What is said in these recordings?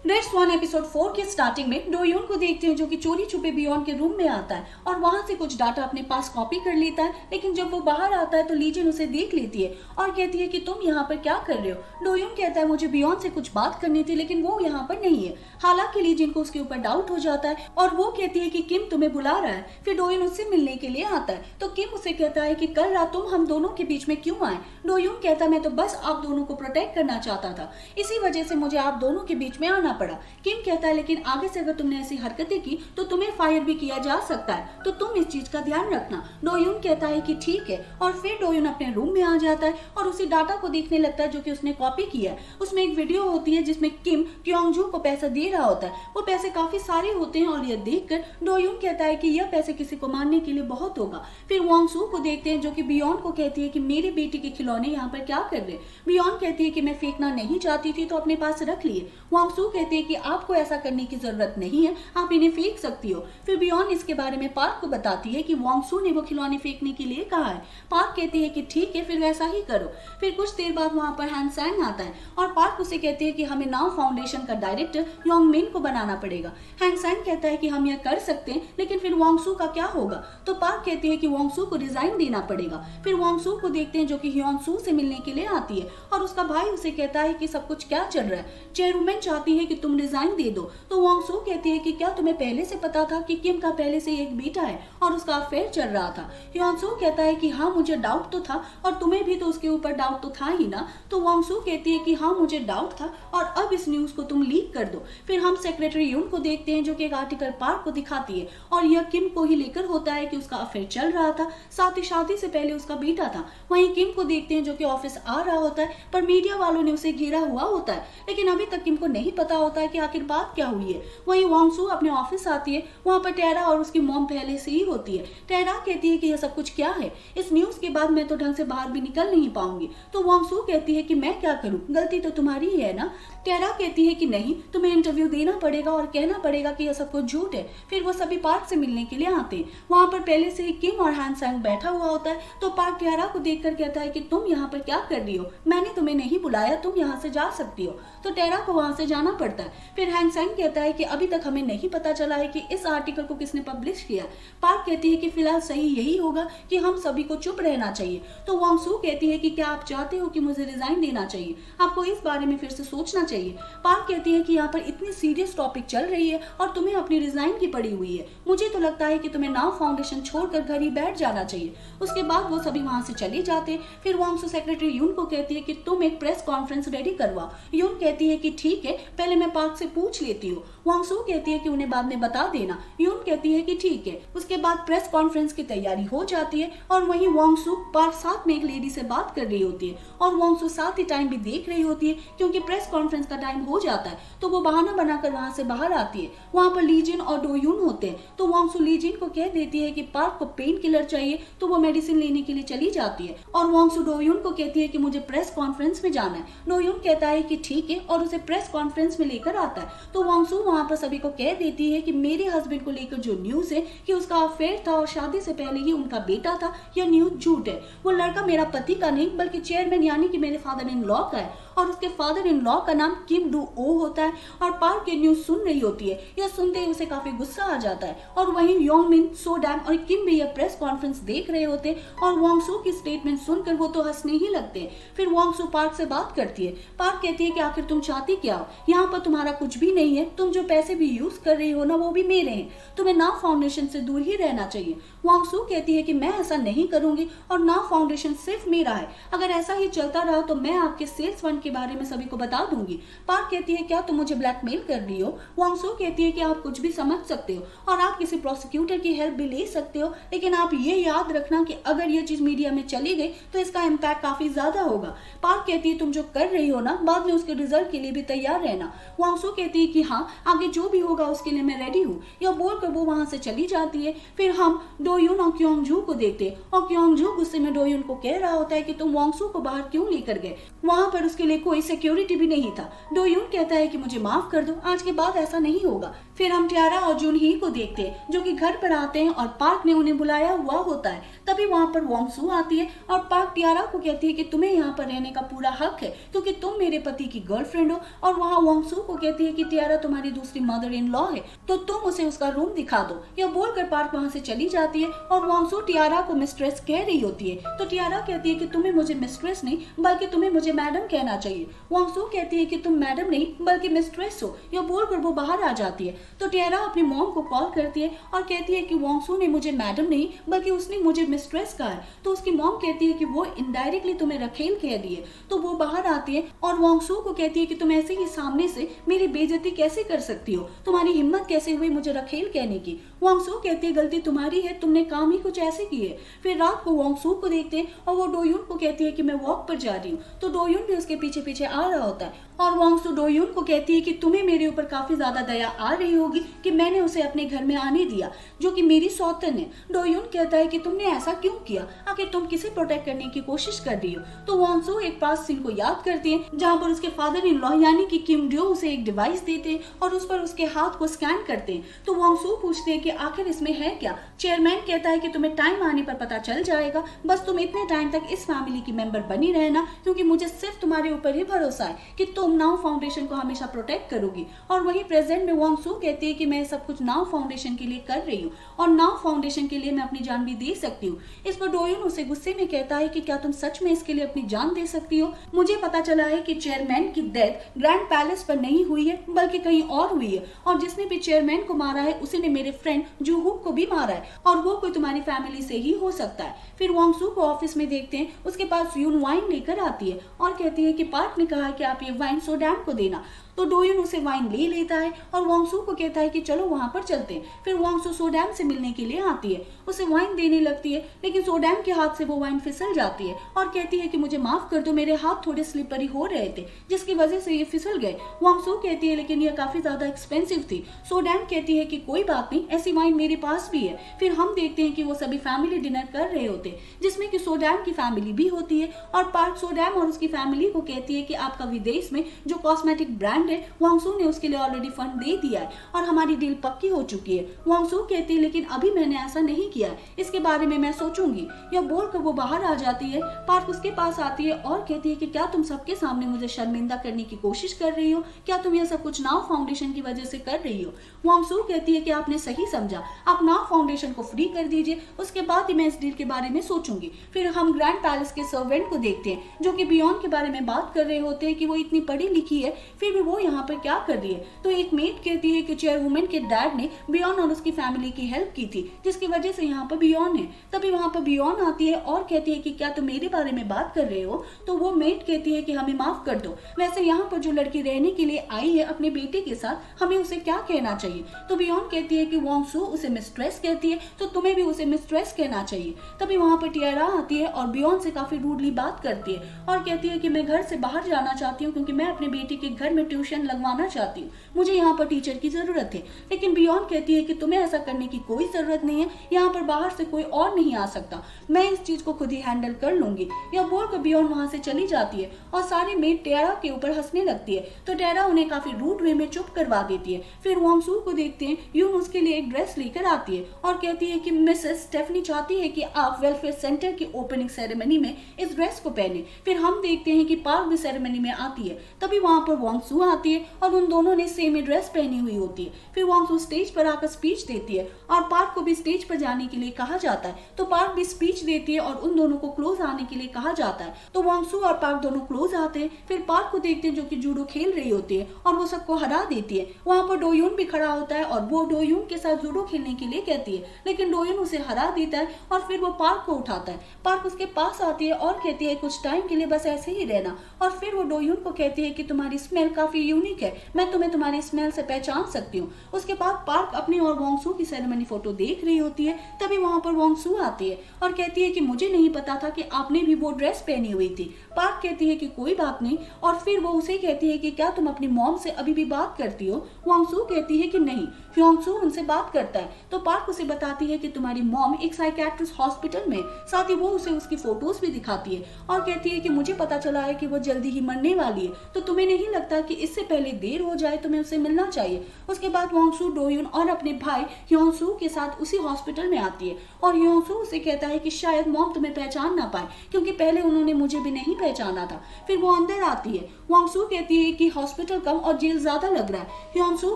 Red स्वान episode 4 के starting में डोयोन को देखते हैं जो कि चोरी छुपे बियॉन के रूम में आता है और वहां से कुछ डाटा अपने पास कॉपी कर लेता है। लेकिन जब वो बाहर आता है तो लीजिन उसे देख लेती है और कहती है कि तुम यहाँ पर क्या कर रहे हो। डोयोन कहता है मुझे बियॉन से कुछ बात करनी थी लेकिन वो यहाँ पर नहीं है। हालांकि लीजिन को उसके ऊपर डाउट हो जाता है और वो कहती है कि किम तुम्हें बुला रहा है। फिर डोयोन उससे मिलने के लिए आता है तो किम उसे कहता है कि कल रात तुम हम दोनों के बीच में क्यों आए। डोयोन कहता है मैं तो बस आप दोनों को प्रोटेक्ट करना चाहता था, इसी वजह से मुझे आप दोनों के बीच में आना पड़ा। किम कहता है लेकिन आगे से अगर तुमने ऐसी हरकतें की तो तुम्हें फायर भी किया जा सकता है, तो तुम इस चीज का ध्यान रखना। डोयोन कहता है कि ठीक है और फिर डोयोन अपने रूम में आ जाता है और उसी डाटा को देखने लगता है जो कि उसने कॉपी किया है। उसमें एक वीडियो होती है जिसमें किम क्योंगजू को पैसा दे रहा होता है। वो पैसे काफी सारे होते हैं और यह देखकर डोयोन कहता है कि यह पैसे किसी को मारने के लिए बहुत होगा। फिर वोंग सू को देखते हैं जो कि बियॉन को कहती है कि मेरी बेटी के खिलौने यहाँ पर क्या कर रहे। बियॉन कहती है कि मैं फेंकना नहीं चाहती थी तो अपने पास रख लिए। वोंग सू कहती है कि आपको ऐसा करने की जरूरत नहीं है, आप इन्हें फेंक सकती हो। फिर बियॉन इसके बारे में पार्क को बताती है कि वोंग सू ने वो खिलौने फेंकने के लिए कहा है। पार्क कहती है कि ठीक है फिर वैसा ही करो। फिर कुछ देर बाद वहां पर हैन सैंग आता है और पार्क उसे कहते हैं कि हमें नाउ फाउंडेशन का डायरेक्टर योंग मिन को बनाना पड़ेगा। हैन सैंग कहता है कि हम यह कर सकते हैं लेकिन फिर वोंग सू का क्या होगा। तो पार्क कहती है कि वोंग सू को रिजाइन देना पड़ेगा। फिर वोंग सू को देखते हैं जो कि ह्योन सू से मिलने के लिए आती है और उसका भाई उसे कहता है कि सब कुछ क्या चल रहा है। चेयरवुमन चाहती है कि तुम रिजाइन दे दो। तो वोंग सू कहती है कि क्या तुम्हें पहले से पता था कि किम का पहले से एक बेटा है और उसका अफेयर चल रहा था। ह्योन सू कहता है कि हाँ मुझे डाउट तो था और तुम्हें भी तो उसके ऊपर डाउट तो था ही ना। तो वोंग सू कहती है कि हाँ मुझे डाउट था और अब इस न्यूज को तुम लीक कर दो। फिर हम सेक्रेटरी यून को देखते हैं जो कि एक आर्टिकल पार्क को दिखाती है और यह किम को ही लेकर होता है कि उसका अफेयर चल रहा था, साथ ही शादी से पहले उसका बेटा था। वहीं किम को देखते हैं जो कि ऑफिस आ रहा होता है पर मीडिया वालों ने उसे घेरा हुआ होता है लेकिन अभी तक किम को नहीं पता होता है कि आखिर बात क्या हुई है। वहीं वोंग सू अपने ऑफिस आती है, वहां पर टेरा और उसकी मॉम पहले से ही होती है। टेरा कहती है कि यह सब कुछ क्या है, इस न्यूज के बाद मैं तो ढंग से बाहर भी निकल नहीं पाऊंगी। तो वोंग सू कहती है कि मैं क्या करूं, गलती तो तुम्हारी ही है ना। टेरा कहती है कि नहीं तुम्हें इंटरव्यू देना पड़ेगा और कहना पड़ेगा कि यह सब कुछ झूठ है। फिर वो सभी पार्क से मिलने के लिए आते हैं। वहां पर पहले से ही किम और हैन सैंग बैठा हुआ होता है तो पार्क टेरा को देखकर कहता है कि तुम यहाँ पर क्या कर रही हो, मैंने तुम्हें नहीं बुलाया, तुम यहाँ से जा सकती हो। तो टेरा को वहां से जाना पड़ता है। फिर हैन सैंग कहता है कि अभी तक हमें नहीं पता चला है कि इस आर्टिकल को किसने पब्लिश किया। पार्क कहती है कि फिलहाल सही यही होगा कि हम सभी को चुप रहना चाहिए। तो वोंग सू कहती है कि क्या आप चाहते हो कि मुझे रिजाइन देना चाहिए, आपको इस बारे में फिर से सोचना चाहिए। पार्क कहती है कि यहाँ पर इतनी सीरियस टॉपिक चल रही है और तुम्हें अपनी रिजाइन की पड़ी हुई है, मुझे तो लगता है कि तुम्हें नाउ फाउंडेशन छोड़कर घर ही बैठ जाना चाहिए। उसके बाद वो सभी वहां से चले जाते। फिर वोंग सू सेक्रेटरी यून को कहती है कि तुम एक प्रेस कॉन्फ्रेंस रेडी करवाओ। यून कहती है कि ठीक है पहले मैं पार्क से पूछ लेती हूँ। वोंग सू कहती है कि उन्हें बाद में बता देना। यून कहती है कि ठीक है। उसके बाद प्रेस कॉन्फ्रेंस की तैयारी हो जाती है और वहीं वोंग सू पार्क साथ में एक लेडी से बात कर रही होती है और वोंग सू साथ ही टाइम भी देख रही होती है क्योंकि प्रेस कॉन्फ्रेंस का टाइम हो जाता है। तो वो बहाना बनाकर वहां से बाहर आती है। वहां पर लीजिन और डोयून होते हैं तो वोंग सू लीजिन को कह देती है कि पार्क को पेन किलर चाहिए तो वो मेडिसिन लेने के लिए चली जाती है और वोंग सू डोयून को कहती है कि मुझे प्रेस कॉन्फ्रेंस में जाना है। डोयून कहता है कि ठीक है और उसे प्रेस कॉन्फ्रेंस में लेकर आता है। तो वोंग सू वहां पर सभी को कह देती है कि मेरे हस्बैंड को लेकर जो न्यूज है कि उसका अफेयर था और शादी से पहले ही उनका बेटा था, यह न्यूज झूठ है। वो लड़का मेरा पति का नहीं बल्कि चेयरमैन यानी कि मेरे फादर इन लॉ का है और उसके फादर इन लॉ का नाम किम डू ओ होता है। और पार्क ये न्यूज सुन रही होती है, यह सुनते ही उसे काफी गुस्सा आ जाता है और वहीं योंग मिन, सो डैम और किम भी यह प्रेस कॉन्फ्रेंस देख रहे होते और वोंग सू की स्टेटमेंट सुनकर वो तो हंसने ही लगते हैं। फिर वोंग सू पार्क से बात करती है। पार्क कहती है कि आखिर तुम चाहती क्या हो, यहाँ पर तुम्हारा कुछ भी नहीं है, तुम जो पैसे भी यूज कर रही हो ना वो भी मेरे हैं, तुम्हें नाउ फाउंडेशन से दूर ही रहना चाहिए। वोंग सू कहती है कि मैं ऐसा नहीं करूंगी और नाउ फाउंडेशन सिर्फ मेरा है, अगर ऐसा ही चलता रहा तो मैं आपके सेल्स फंड के बारे में सभी को बता दूंगी। पार्क कहती है क्या तुम मुझे ब्लैकमेल कर रही हो। वोंग सू कहती है कि आप कुछ भी समझ सकते हो और आप किसी प्रोसिक्यूटर की हेल्प भी ले सकते हो लेकिन आप ये याद रखना कि अगर ये चीज मीडिया में चली गई तो इसका इम्पैक्ट काफी ज्यादा होगा। पार्क कहती है तुम जो कर रही हो ना बाद में उसके रिजल्ट के लिए भी तैयार रहना। वोंग सू कहती है कि हाँ आगे जो भी होगा उसके लिए मैं रेडी हूँ। यह बोलकर वो वहां से चली जाती है। फिर हम डोयून और क्योंगजू को देखते हैं और क्योंगजू गुस्से में डोयून को कह रहा होता है कि तुम वोंग सू को बाहर क्यों लेकर गए, वहां पर उसके लिए लिए कोई सिक्योरिटी भी नहीं था। डोयून कहता है कि मुझे माफ कर दो, आज के बाद ऐसा नहीं होगा। फिर हम टियारा और जूनही को देखते हैं जो कि घर पर आते हैं और पार्क ने उन्हें बुलाया हुआ होता है। तभी वहाँ पर वोंगसू आती है और पार्क टियारा को कहती है कि तुम्हें यहाँ पर रहने का पूरा हक है क्योंकि तुम मेरे पति की गर्लफ्रेंड हो। और वहाँ वोंगसू को कहती है कि टियारा तुम्हारी दूसरी मदर इन लॉ है तो तुम उसे उसका रूम दिखा दो। यह बोलकर पार्क वहाँ से चली जाती है और वोंगसू टियारा को मिस्ट्रेस कह रही होती है तो टियारा कहती है कि तुम्हें मुझे मिस्ट्रेस नहीं बल्कि तुम्हें मुझे मैडम कहना चाहिए। वोंगसू कहती है कि तुम मैडम नहीं बल्कि मिस्ट्रेस हो। यह बोलकर वो बाहर आ जाती है तो टियारा अपनी मॉम को कॉल करती है और कहती है कि वोंगसू ने मुझे मैडम नहीं बल्कि उसने मुझे मिस्ट्रेस कहा है। तो उसकी मॉम कहती है कि वो इनडायरेक्टली तुम्हें रखेल कह रही है। तो वो बाहर आती है और वोंगसू को कहती है कि तुम ऐसे ही सामने से मेरी बेइज्जती कैसे कर सकती हो, तुम्हारी हिम्मत कैसे हुई मुझे रखेल कहने की। वोंगसू कहती है गलती तुम्हारी है, तुमने काम ही कुछ ऐसे किए। फिर रात को वोंगसू को देखते हैं और वो डोयून को कहती है कि मैं वॉक पर जा रही हूँ। तो डोयून भी उसके पीछे पीछे आ रहा होता है और वोंगसू डोयून को कहती है कि तुम्हें मेरे ऊपर काफी ज्यादा दया आ रही होगी कि मैंने उसे अपने घर में आने दिया जो कि मेरी सौतन है। डोयून कहता है कि तुमने ऐसा क्यों किया, आखिर तुम किसे प्रोटेक्ट करने की कोशिश कर रही हो। तो वोंगसू एक पास सीन को याद करती है जहाँ पर उसके फादर इन लॉ यानी कि किम ड्यो उसे एक डिवाइस देते हैं और उस पर उसके हाथ को स्कैन करते हैं। तो वोंगसू पूछते हैं कि आखिर इसमें है क्या। चेयरमैन कहता है कि तुम्हें टाइम आने पर पता चल जाएगा, बस तुम इतने टाइम तक इस फैमिली की मेंबर बनी रहना क्योंकि मुझे सिर्फ तुम्हारे ऊपर ही भरोसा है कि तुम नाउ फाउंडेशन को हमेशा प्रोटेक्ट करोगी। और वहीं प्रेजेंट में वोंगसू कहती है कि मैं सब कुछ नाउ फाउंडेशन के लिए कर रही हूँ और नाउ फाउंडेशन के लिए मैं अपनी जान भी दे सकती हूँ। इस पर डोयून उसे गुस्से में कहता है कि क्या तुम सच में इसके लिए अपनी जान दे सकती हो। मुझे पता चला है कि चेयरमैन की डेथ ग्रैंड पैलेस पर नहीं हुई है बल्कि कहीं और हुई है और जिसने भी चेयरमैन को मारा है उसी ने मेरे फ्रेंड जूहुक को भी मारा है और वो कोई तुम्हारी फैमिली से ही हो सकता है। फिर वोंगसू को ऑफिस में देखते हैं, उसके पास यून वाइन लेकर आती है और कहती है कि पार्क ने कहा है कि आप ये वाइन सोडैम को देना। तो डोयून उसे वाइन ले लेता है और वोंगसू को कहता है कि चलो वहां पर चलते हैं। फिर वोंगसू सोडैम से मिलने के लिए आती है, उसे वाइन देने लगती है लेकिन सोडैम के हाथ से वो वाइन फिसल जाती है और कहती है कि मुझे माफ कर दो, मेरे हाथ थोड़े स्लिपरी हो रहे थे जिसकी वजह से ये फिसल गए। वोंगसू कहती है लेकिन ये काफी ज्यादा एक्सपेंसिव थी। सोडैम कहती है कि कोई बात नहीं, ऐसी वाइन मेरे पास भी है। फिर हम देखते हैं कि वो सभी फैमिली डिनर कर रहे होते हैं जिसमें कि सोडैम की फैमिली भी होती है और पार्क सोडैम और उसकी फैमिली को कहती है कि आपका विदेश में जो कॉस्मेटिक ब्रांड है वोंगसू ने उसके लिए ऑलरेडी फंड दे दिया है और हमारी डील पक्की हो चुकी है। वोंगसू कहती है लेकिन अभी मैंने ऐसा नहीं किया है, इसके बारे में मैं सोचूंगी। यह बोलकर वो बाहर आ जाती है। पार्क उसके पास आती है और कहती है कि क्या तुम सबके सामने मुझे शर्मिंदा करने की कोशिश कर रही हो, क्या तुम यह सब कुछ नाउ फाउंडेशन की वजह से कर रही हो। वोंगसू कहती है कि आपने सही समझा, आप नाउ फाउंडेशन को फ्री कर दीजिए, उसके बाद ही मैं इस डील के बारे में सोचूंगी। फिर हम ग्रैंड पैलेस के सर्वेंट को देखते हैं जो कि बियॉन के बारे में बात कर रहे होते हैं कि वो इतनी पढ़ी लिखी है फिर भी वो यहाँ पर क्या कर रही है। तो एक मेड कहती है कि चेयरवुमन के डैड ने बियॉन और उसकी फैमिली की हेल्प की थी जिसकी वजह से यहाँ पर बियॉन है। तभी वहाँ पर बियॉन आती है और कहती है कि क्या तुम मेरे बारे में बात कर रहे हो। तो वो मेड कहती है कि हमें माफ कर दो, वैसे यहाँ पर जो लड़की रहने के लिए आई है अपने बेटे के साथ हमें उसे क्या कहना चाहिए। तो बियॉन कहती है कि वोंगसू उसे मिस्ट्रेस कहती है तो तुम्हें भी उसे मिस्ट्रेस कहना चाहिए। तभी वहाँ पर टियारा आती है और बियॉन से काफी रूडली बात करती है और कहती है कि मैं घर से बाहर जाना चाहती हूँ क्योंकि मैं अपने बेटे के घर में ट्यूशन लगवाना चाहती हूँ, मुझे यहाँ पर टीचर की जरूरत है। लेकिन बियॉन कहती है कि तुम्हें ऐसा करने की कोई जरूरत नहीं है, यहाँ पर बाहर से कोई और नहीं आ सकता, मैं इस चीज को खुद ही हैंडल कर लूंगी। यह बोलकर बियॉन वहां से चली जाती है और सारी मेड टियारा के ऊपर हंसने लगती है तो टियारा उन्हें काफी रूड वे में चुप करवा देती है। फिर वोंगसू को देखते हैं, यून उसके लिए एक ड्रेस लेकर आती है और कहती है कि मिसेस स्टेफनी चाहती है कि आप वेलफेयर सेंटर की ओपनिंग सेरेमनी में इस ड्रेस को पहने। फिर हम देखते हैं कि पार्क भी सेरेमनी में आती है। तभी वहां पर वोंगसू आती है और उन दोनों ने सेम ड्रेस पहनी हुई होती है। फिर वोंगसू स्टेज पर आकर स्पीच देती है और पार्क को भी स्टेज पर जाने के लिए कहा जाता है तो पार्क भी स्पीच देती है और उन दोनों को क्लोज आने के लिए कहा जाता है। तो वोंगसू और पार्क दोनों क्लोज आते हैं। फिर पार्क को देखते हैं जो कि जूडो खेल रही होती है और वो सबको हरा देती है। वहां पर डोयून भी खड़ा होता है और वो डोयून के साथ जूडो खेलने के लिए कहती है लेकिन डोयून उसे हरा देता है और फिर वो पार्क को उठाता है। पार्क उसके पास आती है और कहती है कुछ टाइम के लिए बस ऐसे ही रहना और फिर वो डोयून को कहती है कि तुम्हारी स्मेल काफी काफी यूनिक है, मैं तुम्हें तुम्हारी स्मेल से पहचान सकती हूँ। उसके बाद पार्क अपनी और वोंग सू की सेरेमनी फोटो देख रही होती है। तभी वहाँ पर वोंग सू आती है और कहती है कि मुझे नहीं पता था कि आपने भी वो ड्रेस पहनी हुई थी। पार्क कहती है कि कोई बात नहीं, और फिर वो उसे कहती है कि क्या तुम अपनी मॉम से अभी भी बात करती हो। वोंग सू कहती है कि नहीं। ह्योंग सू उनसे बात करता है तो पार्क उसे बताती है कि तुम्हारी मॉम एक साइकियाट्रिस्ट हॉस्पिटल में, साथ ही वो उसे उसकी फोटोज भी दिखाती है और कहती है कि मुझे पता चला है कि वो जल्दी ही मरने वाली है, तो तुम्हें नहीं लगता कि इससे पहले देर हो जाए, तुम्हें उससे मिलना चाहिए। उसके बाद वोंग सू डोयुन और अपने भाई ह्योंग सू के साथ उसी हॉस्पिटल में आती है और ह्योंग सू उसे कहता है कि शायद मॉम तुम्हें पहचान ना पाए, क्योंकि पहले उन्होंने मुझे भी नहीं पहचाना था। फिर वो अंदर आती है। वोंग सू कहती है कि हॉस्पिटल कम और जेल ज्यादा लग रहा है। ह्योंग सू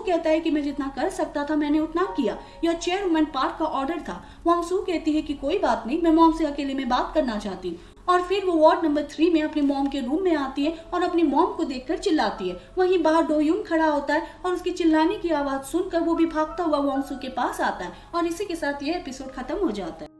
कहता है कि मैं जितना कर सकता था मैंने उतना किया, यह चेयरमैन पार्क का ऑर्डर था। वोंग सू कहती है कि कोई बात नहीं, मैं मॉम से अकेले में बात करना चाहती हूँ। और फिर वो वार्ड नंबर 3 में अपनी मॉम के रूम में आती है और अपनी मॉम को देखकर चिल्लाती है। वहीं बाहर डोयुन खड़ा होता है और उसके चिल्लाने की आवाज सुनकर वो भी भागता हुआ वोंग सू के पास आता है और इसी के साथ ये एपिसोड खत्म हो जाता है।